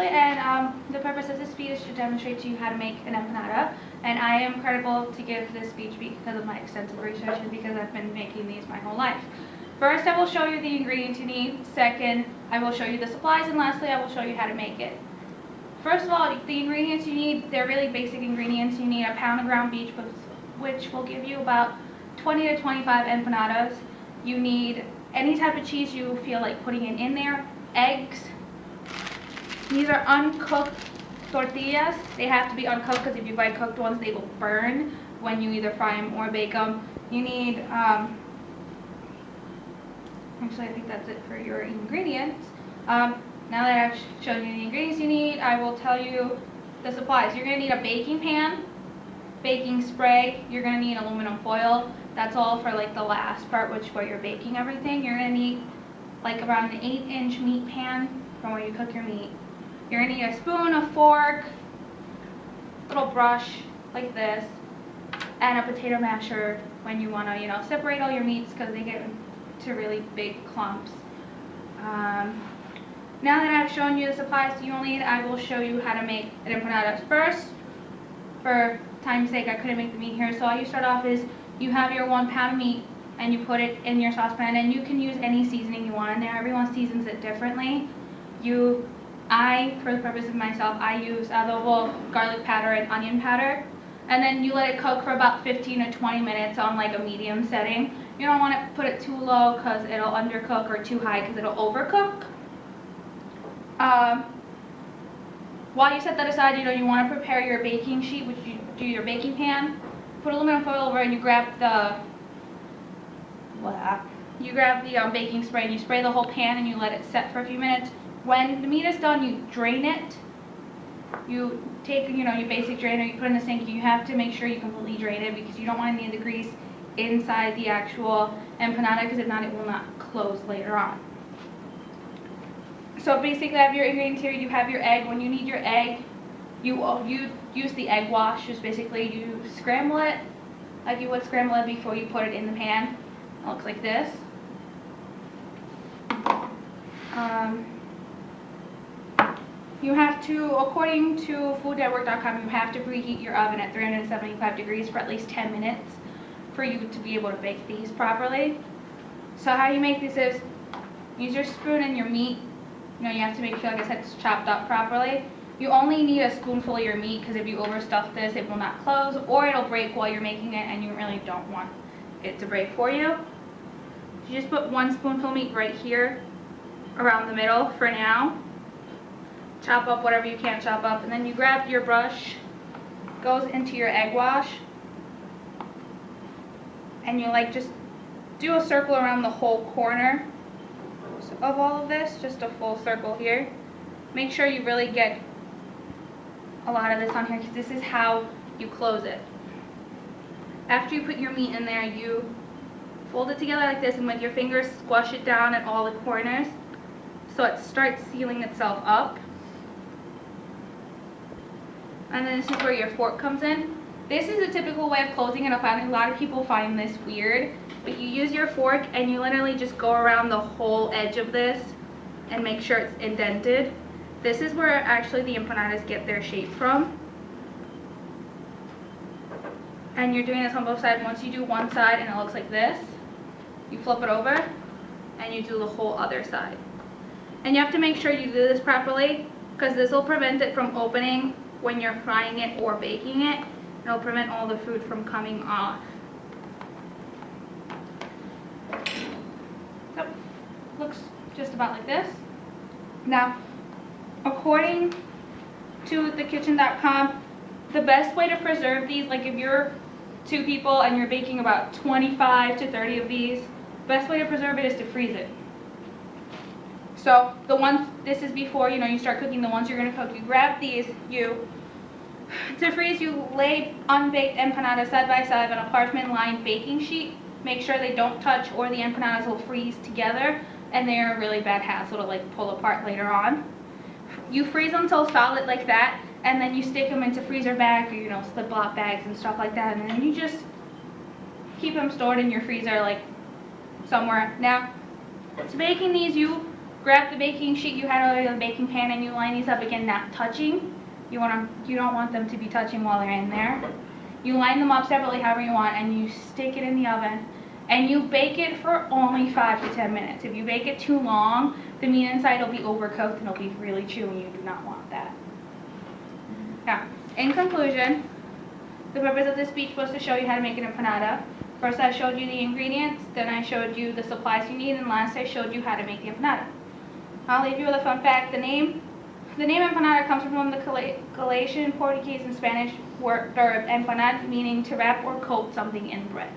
And the purpose of this speech is to demonstrate to you how to make an empanada. And I am credible to give this speech because of my extensive research and because I've been making these my whole life. First, I will show you the ingredients you need. Second, I will show you the supplies. And lastly, I will show you how to make it. First of all, the ingredients you need, they're really basic ingredients. You need a pound of ground beef, which will give you about 20 to 25 empanadas. You need any type of cheese you feel like putting in there. Eggs. These are uncooked tortillas. They have to be uncooked because if you buy cooked ones, they will burn when you either fry them or bake them. You need, actually I think that's it for your ingredients. Now that I've shown you the ingredients you need, I will tell you the supplies. You're going to need a baking pan, baking spray, you're going to need aluminum foil. That's all for like the last part, which where you're baking everything. You're going to need like around an 8-inch meat pan from where you cook your meat. You're going to need a spoon, a fork, little brush like this, and a potato masher when you want to, separate all your meats because they get to really big clumps. Now that I've shown you the supplies you'll need, I will show you how to make an empanada. First, for time's sake, I couldn't make the meat here, so all you start off is you have your 1 pound of meat and you put it in your saucepan, and you can use any seasoning you want in there. Everyone seasons it differently. For the purpose of myself, I use adobo, garlic powder, and onion powder. And then you let it cook for about 15 to 20 minutes on like a medium setting. You don't want to put it too low because it'll undercook, or too high because it'll overcook. While you set that aside, you want to prepare your baking sheet, which you do your baking pan. Put aluminum foil over it and you grab the baking spray and you spray the whole pan and you let it set for a few minutes. When the meat is done, you drain it. You take, your basic drainer, you put it in the sink. You have to make sure you completely drain it because you don't want any of the grease inside the actual empanada, because if not, it will not close later on. So basically, I have your ingredients here. You have your egg. When you need your egg, you use the egg wash. Just basically, you scramble it like you would scramble it before you put it in the pan. It looks like this. You have to, according to fooddetwork.com, you have to preheat your oven at 375 degrees for at least 10 minutes for you to be able to bake these properly. So how you make this is, use your spoon and your meat. You have to make sure, like I said, it's chopped up properly. You only need a spoonful of your meat because if you overstuff this, it will not close or it'll break while you're making it, and you really don't want it to break for you. You just put 1 spoonful of meat right here around the middle for now. Chop up whatever you can chop up, and then you grab your brush, goes into your egg wash, and you just do a circle around the whole corner of all of this, just a full circle here. Make sure you really get a lot of this on here because this is how you close it. After you put your meat in there, you fold it together like this, and with your fingers squash it down at all the corners so it starts sealing itself up. And then this is where your fork comes in. This is a typical way of closing it. I find a lot of people find this weird, but you use your fork and you literally just go around the whole edge of this and make sure it's indented. This is where actually the empanadas get their shape from. And you're doing this on both sides. Once you do one side and it looks like this, you flip it over and you do the whole other side. And you have to make sure you do this properly because this will prevent it from opening when you're frying it or baking it. It'll prevent all the food from coming off. So, looks just about like this. Now, according to thekitchen.com, the best way to preserve these, like if you're 2 people and you're baking about 25 to 30 of these, the best way to preserve it is to freeze it. So the ones, this is before you start cooking the ones you're going to cook. You grab these, to freeze, you lay unbaked empanadas side by side on a parchment lined baking sheet. Make sure they don't touch or the empanadas will freeze together and they're a really bad hassle to pull apart later on. You freeze them till solid like that, and then you stick them into freezer bags or Ziploc bags and stuff like that, and then you just keep them stored in your freezer somewhere. Now, to baking these, you grab the baking sheet you had already on the baking pan and you line these up again, not touching. You don't want them to be touching while they're in there. You line them up separately however you want, and you stick it in the oven. And you bake it for only 5 to 10 minutes. If you bake it too long, the meat inside will be overcooked and it'll be really chewy, and you do not want that. Now, in conclusion, the purpose of this speech was to show you how to make an empanada. First I showed you the ingredients, then I showed you the supplies you need, and last I showed you how to make the empanada. I'll leave you with a fun fact. The name empanada comes from the Galician, Portuguese, and Spanish word empanada, meaning to wrap or coat something in bread.